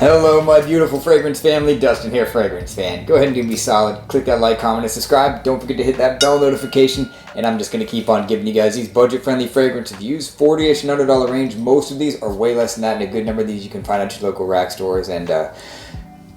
Hello my beautiful fragrance family, Dustin here, fragrance fan. Go ahead and do me solid, click that like, comment, and subscribe. Don't forget to hit that bell notification, and I'm just going to keep on giving you guys these budget-friendly fragrance reviews. $40-ish and $100 range. Most of these are way less than that, and a good number of these you can find at your local rack stores. And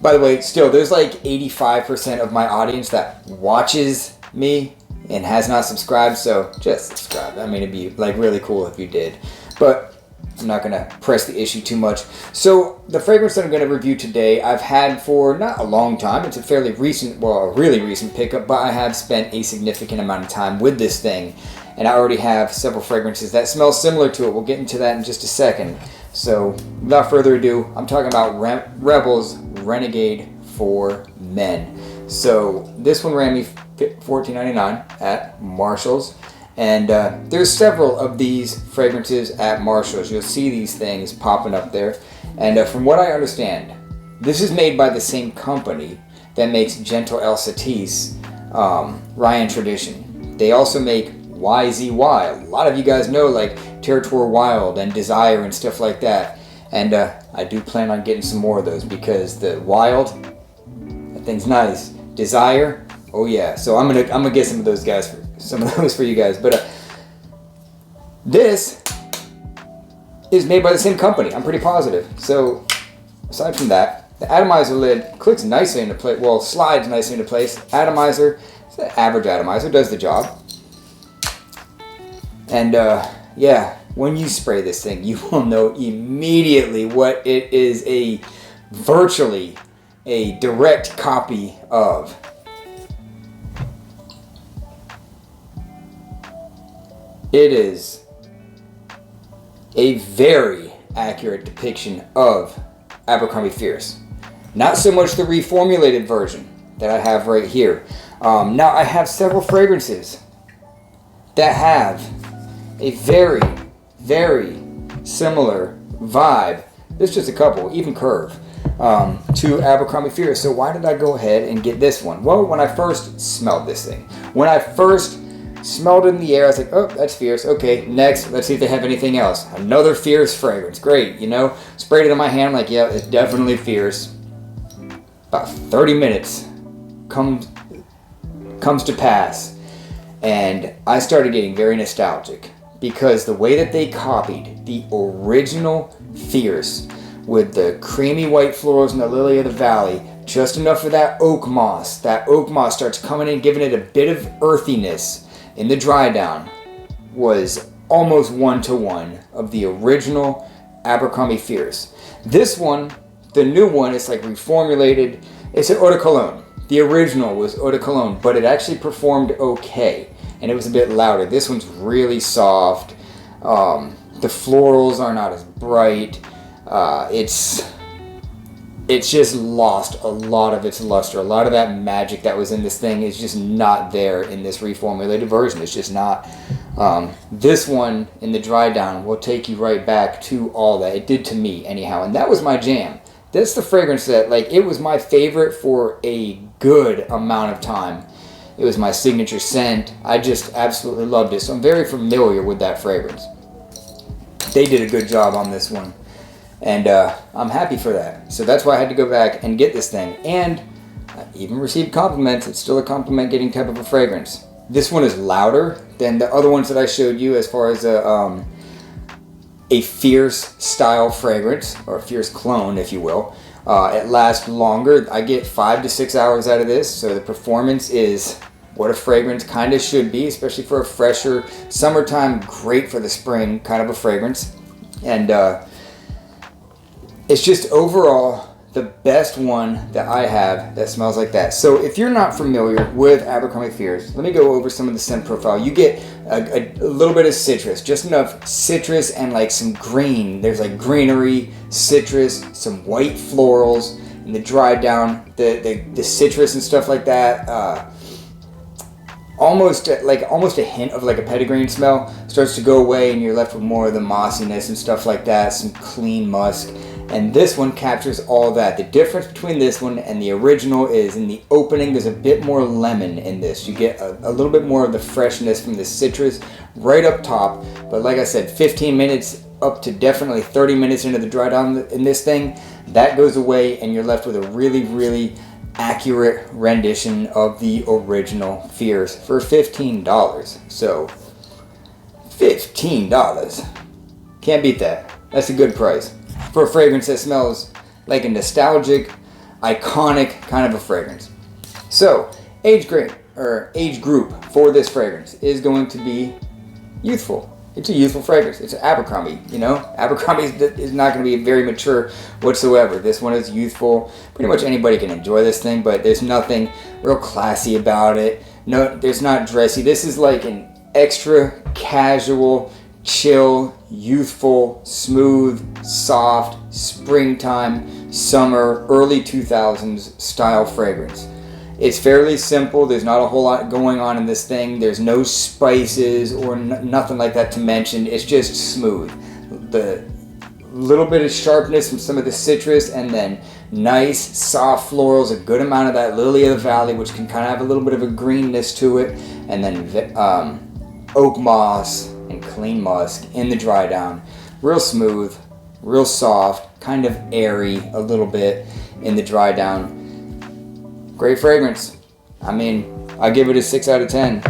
by the way, still, there's like 85% of my audience that watches me and has not subscribed, so just subscribe. I mean, it'd be like really cool if you did. But I'm not going to press the issue too much. So the fragrance that I'm going to review today, I've had for not a long time. It's a fairly recent, well, a really recent pickup, but I have spent a significant amount of time with this thing. And I already have several fragrances that smell similar to it. We'll get into that in just a second. So without further ado, I'm talking about Rebl's Renegade for Men. So this one ran me $14.99 at Marshall's. And there's several of these fragrances at Marshall's. You'll see these things popping up there. And from what I understand, this is made by the same company that makes Gentle El Satis, Ryan Tradition. They also make YZY. A lot of you guys know like Territoire Wild and Desire and stuff like that. And I do plan on getting some more of those because the Wild, that thing's nice. Desire, oh yeah. So I'm gonna get some of those guys for you guys. But this is made by the same company. I'm pretty positive. So aside from that, the atomizer lid clicks nicely into place. Well, slides nicely into place. Atomizer, it's an average atomizer, does the job. And yeah, when you spray this thing, you will know immediately what it is virtually a direct copy of. It is a very accurate depiction of Abercrombie Fierce. Not so much the reformulated version that I have right here. Now I have several fragrances that have a very, very similar vibe. There's just a couple, even curve, to Abercrombie Fierce. So why did I go ahead and get this one? Well, when I first smelled this thing, when I first smelled it in the air, I was like, oh, that's Fierce. Okay, next, let's see if they have anything else. Another Fierce fragrance. Great, you know. Sprayed it in my hand. I'm like, yeah, it's definitely Fierce. About 30 minutes comes to pass, and I started getting very nostalgic because the way that they copied the original Fierce with the creamy white florals and the lily of the valley, just enough for that oak moss. That oak moss starts coming in, giving it a bit of earthiness. In the Drydown was almost one-to-one of the original Abercrombie Fierce. This one, the new one, is like reformulated. It's an eau de cologne. The original was eau de cologne, but it actually performed okay, and it was a bit louder. This one's really soft. The florals are not as bright. It's just lost a lot of its luster. A lot of that magic that was in this thing is just not there in this reformulated version. It's just not. This one in the Drydown will take you right back to all that. It did to me anyhow, and that was my jam. That's the fragrance that, like, it was my favorite for a good amount of time. It was my signature scent. I just absolutely loved it. So I'm very familiar with that fragrance. They did a good job on this one. And I'm happy for that. So that's why I had to go back and get this thing. And I even received compliments. It's still a compliment getting type of a fragrance. This one is louder than the other ones that I showed you as far as a Fierce style fragrance, or a Fierce clone, if you will. It lasts longer. I get 5 to 6 hours out of this. So the performance is what a fragrance kind of should be, especially for a fresher summertime, great for the spring kind of a fragrance. And it's just overall the best one that I have that smells like that. So if you're not familiar with Abercrombie Fierce, let me go over some of the scent profile. You get a little bit of citrus, just enough citrus and like some green. There's like greenery, citrus, some white florals in the Drydown, the citrus and stuff like that. Almost a hint of like a petitgrain smell starts to go away, and you're left with more of the mossiness and stuff like that, some clean musk. And this one captures all that. The difference between this one and the original is in the opening, there's a bit more lemon in this. You get a little bit more of the freshness from the citrus right up top. But like I said, 15 minutes up to definitely 30 minutes into the dry down in this thing, that goes away and you're left with a really, really accurate rendition of the original Fierce for $15. So $15. Can't beat that. That's a good price for a fragrance that smells like a nostalgic, iconic kind of a fragrance. So age group for this fragrance is going to be youthful. It's a youthful fragrance. It's an Abercrombie, you know? Abercrombie is not going to be very mature whatsoever. This one is youthful. Pretty much anybody can enjoy this thing, but there's nothing real classy about it. No, there's not dressy. This is like an extra casual, chill, youthful, smooth, soft, springtime, summer, early 2000s style fragrance. It's fairly simple. There's not a whole lot going on in this thing. There's no spices or nothing like that to mention. It's just smooth. The little bit of sharpness from some of the citrus, and then nice soft florals, a good amount of that lily of the valley, which can kind of have a little bit of a greenness to it, and then oak moss and clean musk in the dry down. Real smooth, real soft, kind of airy a little bit in the dry down. Great fragrance. I mean, I give it a 6 out of 10,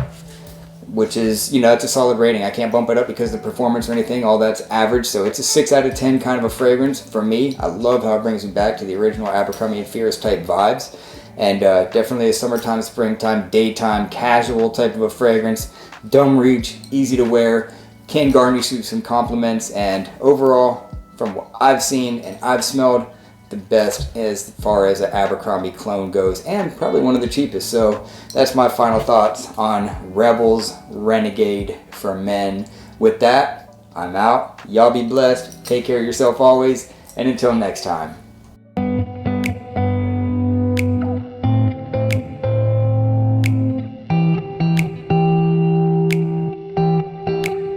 which is, you know, it's a solid rating. I can't bump it up because of the performance or anything. All that's average, so it's a 6 out of 10 kind of a fragrance for me. I love how it brings me back to the original Abercrombie & Fierce type vibes, and definitely a summertime, springtime, daytime, casual type of a fragrance. Dumb reach, easy to wear, can garnish you some compliments, and overall, from what I've seen and I've smelled, the best as far as an Abercrombie clone goes, and probably one of the cheapest. So that's my final thoughts on Rebl Renegade for men. With that, I'm out. Y'all be blessed. Take care of yourself always, and until next time.